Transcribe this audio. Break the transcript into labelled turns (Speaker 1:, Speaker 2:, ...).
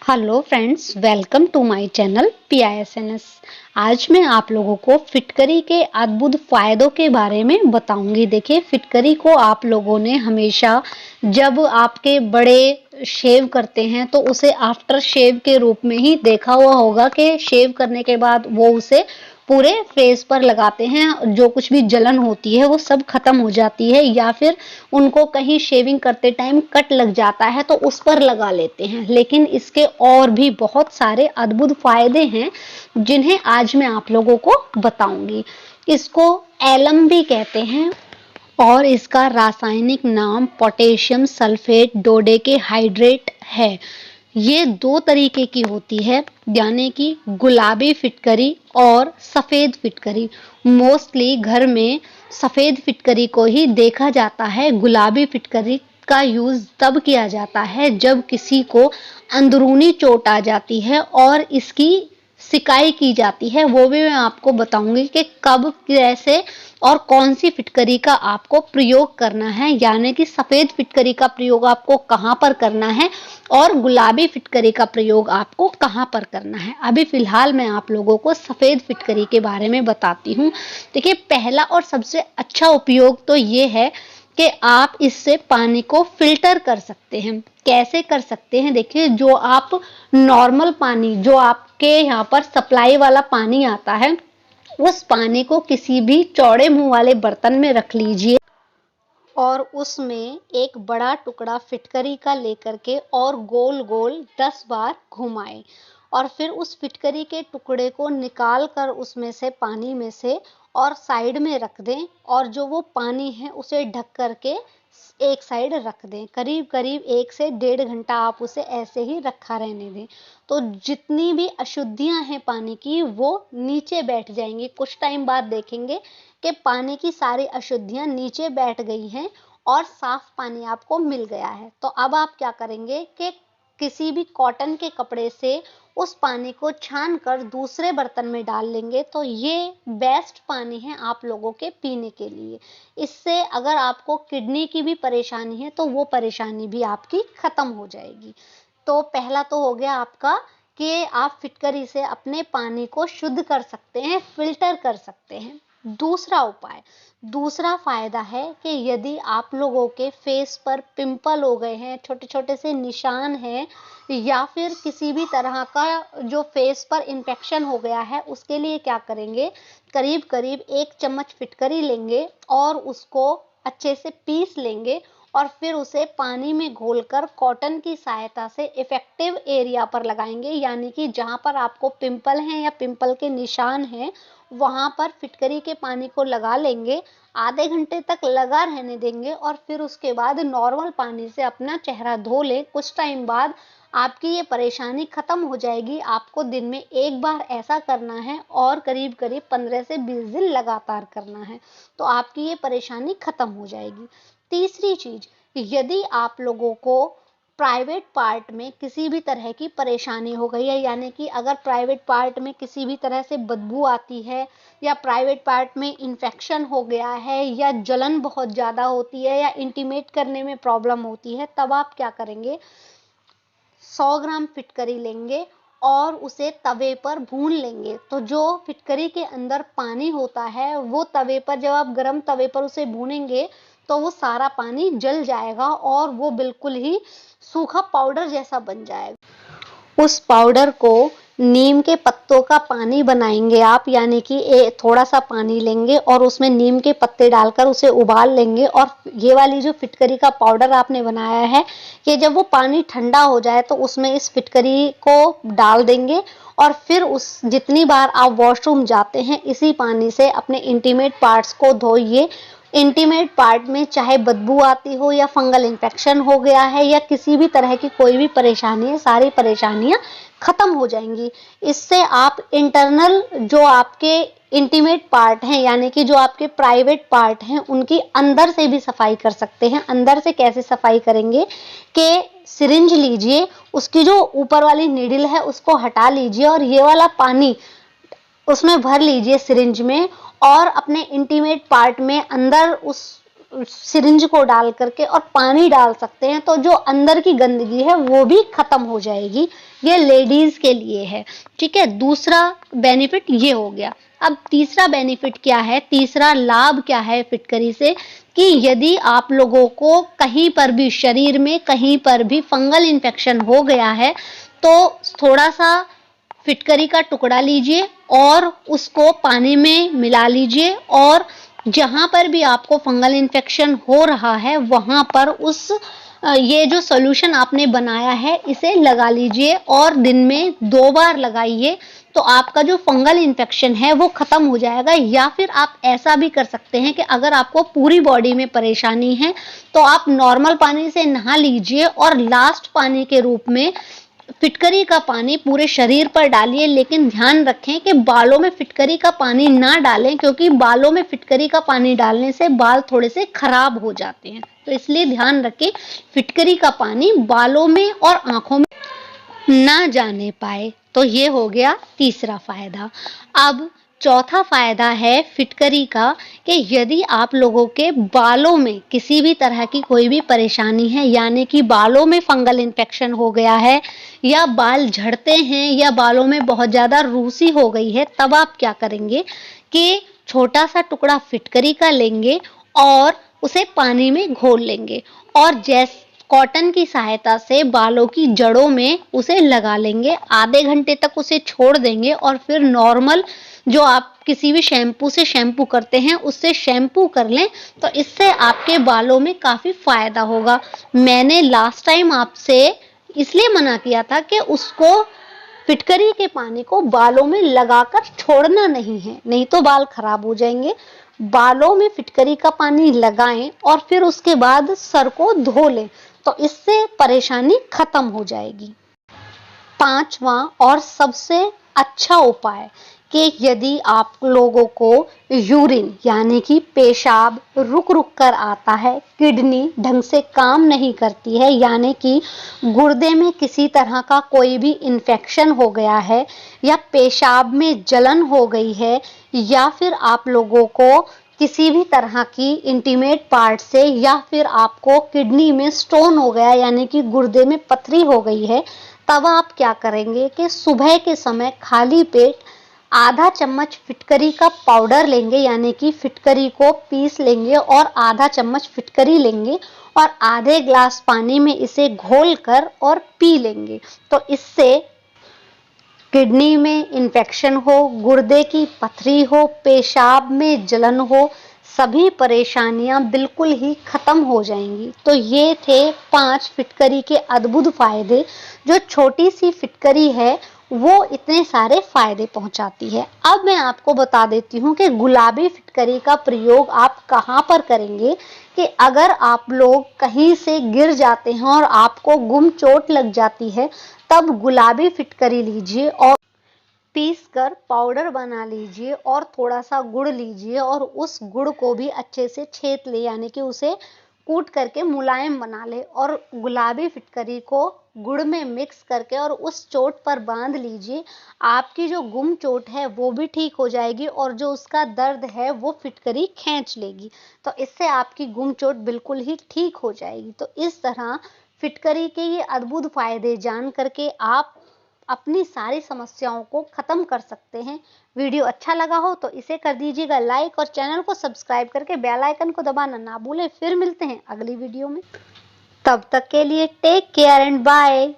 Speaker 1: Hello friends, welcome to my channel PISNS। आज मैं आप लोगों को फिटकरी के अद्भुत फायदों के बारे में बताऊंगी। देखिए, फिटकरी को आप लोगों ने हमेशा जब आपके बड़े शेव करते हैं तो उसे आफ्टर शेव के रूप में ही देखा हुआ होगा कि शेव करने के बाद वो उसे पूरे फेस पर लगाते हैं, जो कुछ भी जलन होती है वो सब खत्म हो जाती है, या फिर उनको कहीं शेविंग करते टाइम कट लग जाता है तो उस पर लगा लेते हैं। लेकिन इसके और भी बहुत सारे अद्भुत फायदे हैं जिन्हें आज मैं आप लोगों को बताऊंगी। इसको एलम भी कहते हैं और इसका रासायनिक नाम पोटेशियम सल्फेट डोडेकेहाइड्रेट है। ये दो तरीके की होती है, यानी कि गुलाबी फिटकरी और सफेद फिटकरी। मोस्टली घर में सफेद फिटकरी को ही देखा जाता है। गुलाबी फिटकरी का यूज तब किया जाता है जब किसी को अंदरूनी चोट आ जाती है और इसकी सिकाई की जाती है। वो भी मैं आपको बताऊंगी कि कब, कैसे और कौन सी फिटकरी का आपको प्रयोग करना है, यानी कि सफेद फिटकरी का प्रयोग आपको कहाँ पर करना है और गुलाबी फिटकरी का प्रयोग आपको कहाँ पर करना है। अभी फिलहाल मैं आप लोगों को सफेद फिटकरी के बारे में बताती हूँ। देखिए, पहला और सबसे अच्छा उपयोग तो ये है कि आप इससे पानी को फिल्टर कर सकते हैं। कैसे कर सकते हैं? देखिए, जो आप नॉर्मल पानी, जो आपके यहाँ पर सप्लाई वाला पानी आता है, उस पानी को किसी भी चौड़े मुंह वाले बर्तन में रख लीजिए और उसमें एक बड़ा टुकड़ा फिटकरी का लेकर के और गोल गोल 10 बार घुमाएं और फिर उस फिटकरी के टुकड़े को निकाल कर उसमें से, पानी में से, और साइड में रख दें और जो वो पानी है उसे ढक करके एक साइड रख दें। करीब करीब 1 से 1.5 घंटा आप उसे ऐसे ही रखा रहने दें। तो जितनी भी अशुद्धियां हैं पानी की वो नीचे बैठ जाएंगी। कुछ टाइम बाद देखेंगे कि पानी की सारी अशुद्धियां नीचे बैठ गई हैं और साफ पानी आपको मिल गया है। तो अब आप क्या करेंगे कि किसी भी कॉटन के कपड़े से उस पानी को छान कर दूसरे बर्तन में डाल लेंगे। तो ये बेस्ट पानी है आप लोगों के पीने के लिए। इससे अगर आपको किडनी की भी परेशानी है तो वो परेशानी भी आपकी खत्म हो जाएगी। तो पहला तो हो गया आपका कि आप फिटकरी से अपने पानी को शुद्ध कर सकते हैं, फिल्टर कर सकते हैं। दूसरा उपाय, दूसरा फायदा है कि यदि आप लोगों के फेस पर पिंपल हो गए हैं, छोटे छोटे से निशान हैं, या फिर किसी भी तरह का जो फेस पर इन्फेक्शन हो गया है, उसके लिए क्या करेंगे? करीब करीब 1 चम्मच फिटकरी लेंगे और उसको अच्छे से पीस लेंगे और फिर उसे पानी में घोलकर कॉटन की सहायता से इफेक्टिव एरिया पर लगाएंगे, यानी कि जहां पर आपको पिंपल हैं या पिंपल के निशान हैं वहां पर फिटकरी के पानी को लगा लेंगे। आधे घंटे तक लगा रहने देंगे और फिर उसके बाद नॉर्मल पानी से अपना चेहरा धो लें। कुछ टाइम बाद आपकी ये परेशानी खत्म हो जाएगी। आपको दिन में 1 बार ऐसा करना है और करीब करीब 15 से 20 दिन लगातार करना है, तो आपकी ये परेशानी खत्म हो जाएगी। तीसरी चीज, यदि आप लोगों को प्राइवेट पार्ट में किसी भी तरह की परेशानी हो गई है, यानी कि अगर प्राइवेट पार्ट में किसी भी तरह से बदबू आती है या प्राइवेट पार्ट में इन्फेक्शन हो गया है या जलन बहुत ज़्यादा होती है या इंटीमेट करने में प्रॉब्लम होती है, तब आप क्या करेंगे? 100 ग्राम फिटकरी लेंगे और उसे तवे पर भून लेंगे। तो जो फिटकरी के अंदर पानी होता है वो तवे पर, जब आप गर्म तवे पर उसे भूनेंगे तो वो सारा पानी जल जाएगा और वो बिल्कुल ही सूखा पाउडर जैसा बन जाएगा। उस पाउडर को नीम के पत्तों का पानी बनाएंगे आप, यानी कि थोड़ा सा पानी लेंगे और उसमें नीम के पत्ते डालकर उसे उबाल लेंगे और ये वाली जो फिटकरी का पाउडर आपने बनाया है, कि जब वो पानी ठंडा हो जाए तो उसमें इस फिटकरी को डाल देंगे और फिर उस जितनी बार आप वॉशरूम जाते हैं इसी पानी से अपने इंटीमेट पार्ट्स को धोइए। इंटीमेट पार्ट में चाहे बदबू आती हो या फंगल इन्फेक्शन हो गया है या किसी भी तरह की कोई भी परेशानी है, सारी परेशानियां खत्म हो जाएंगी। इससे आप इंटरनल जो आपके इंटीमेट पार्ट हैं, यानी कि जो आपके प्राइवेट पार्ट हैं, उनकी अंदर से भी सफाई कर सकते हैं। अंदर से कैसे सफाई करेंगे? कि सिरिंज लीजिए, उसकी जो ऊपर वाली नीडल है उसको हटा लीजिए और ये वाला पानी उसमें भर लीजिए सिरिंज में और अपने इंटीमेट पार्ट में अंदर उस सिरिंज को डाल करके और पानी डाल सकते हैं, तो जो अंदर की गंदगी है वो भी खत्म हो जाएगी। ये लेडीज के लिए है, ठीक है। दूसरा बेनिफिट ये हो गया। अब तीसरा बेनिफिट क्या है, तीसरा लाभ क्या है फिटकरी से, कि यदि आप लोगों को कहीं पर भी शरीर में कहीं पर भी फंगल इन्फेक्शन हो गया है, तो थोड़ा सा फिटकरी का टुकड़ा लीजिए और उसको पानी में मिला लीजिए, और जहां पर भी आपको फंगल इन्फेक्शन हो रहा है वहां पर ये जो सॉल्यूशन आपने बनाया है इसे लगा लीजिए, और दिन में 2 बार लगाइए, तो आपका जो फंगल इन्फेक्शन है वो खत्म हो जाएगा। या फिर आप ऐसा भी कर सकते हैं कि अगर आपको पूरी बॉडी में परेशानी है तो आप नॉर्मल पानी से नहा लीजिए, और लास्ट पानी के रूप में फिटकरी का पानी पूरे शरीर पर डालिए। लेकिन ध्यान रखें कि बालों में फिटकरी का पानी ना डालें, क्योंकि बालों में फिटकरी का पानी डालने से बाल थोड़े से खराब हो जाते हैं, तो इसलिए ध्यान रखें फिटकरी का पानी बालों में और आंखों में ना जाने पाए। तो ये हो गया तीसरा फायदा। अब चौथा फायदा है फिटकरी का, कि यदि आप लोगों के बालों में किसी भी तरह की कोई भी परेशानी है, यानी कि बालों में फंगल इन्फेक्शन हो गया है, या बाल झड़ते हैं, या बालों में बहुत ज़्यादा रूसी हो गई है, तब आप क्या करेंगे कि छोटा सा टुकड़ा फिटकरी का लेंगे और उसे पानी में घोल लेंगे, और कॉटन की सहायता से बालों की जड़ों में उसे लगा लेंगे। आधे घंटे तक उसे छोड़ देंगे, और फिर नॉर्मल जो आप किसी भी शैम्पू से शैम्पू करते हैं उससे शैम्पू कर लें, तो इससे आपके बालों में काफ़ी फ़ायदा होगा। मैंने लास्ट टाइम आपसे इसलिए मना किया था कि उसको फिटकरी के पानी को बालों में लगाकर छोड़ना नहीं है, नहीं तो बाल खराब हो जाएंगे। बालों में फिटकरी का पानी लगाएं और फिर उसके बाद सर को धो लें, तो इससे परेशानी खत्म हो जाएगी। पांचवा और सबसे अच्छा उपाय, कि यदि आप लोगों को यूरिन यानी कि पेशाब रुक रुक कर आता है, किडनी ढंग से काम नहीं करती है, यानी कि गुर्दे में किसी तरह का कोई भी इन्फेक्शन हो गया है, या पेशाब में जलन हो गई है, या फिर आप लोगों को किसी भी तरह की इंटीमेट पार्ट से, या फिर आपको किडनी में स्टोन हो गया यानी कि गुर्दे में पथरी हो गई है, तब आप क्या करेंगे कि सुबह के समय खाली पेट आधा चम्मच फिटकरी का पाउडर लेंगे, यानी कि फिटकरी को पीस लेंगे और आधा चम्मच फिटकरी लेंगे, और आधे ग्लास पानी में इसे घोलकर और पी लेंगे। तो इससे किडनी में इन्फेक्शन हो, गुर्दे की पथरी हो, पेशाब में जलन हो, सभी परेशानियां बिल्कुल ही खत्म हो जाएंगी। तो ये थे 5 फिटकरी के अद्भुत फायदे। जो छोटी सी फिटकरी है वो इतने सारे फायदे पहुंचाती है। अब मैं आपको बता देती हूँ कि गुलाबी फिटकरी का प्रयोग आप कहाँ पर करेंगे, कि अगर आप लोग कहीं से गिर जाते हैं और आपको गुम चोट लग जाती है, तब गुलाबी फिटकरी लीजिए और पीस कर पाउडर बना लीजिए, और थोड़ा सा गुड़ लीजिए और उस गुड़ को भी अच्छे से छेद ले, यानी कि उसे कूट करके मुलायम बना ले, और गुलाबी फिटकरी को गुड़ में मिक्स करके और उस चोट पर बांध लीजिए। आपकी जो गुम चोट है वो भी ठीक हो जाएगी, और जो उसका दर्द है वो फिटकरी खींच लेगी, तो इससे आपकी गुम चोट बिल्कुल ही ठीक हो जाएगी। तो इस तरह फिटकरी के ये अद्भुत फायदे जान करके आप अपनी सारी समस्याओं को खत्म कर सकते हैं। वीडियो अच्छा लगा हो तो इसे कर दीजिएगा लाइक, और चैनल को सब्सक्राइब करके बेल आइकन को दबाना ना भूलें। फिर मिलते हैं अगली वीडियो में, तब तक के लिए टेक केयर एंड बाय।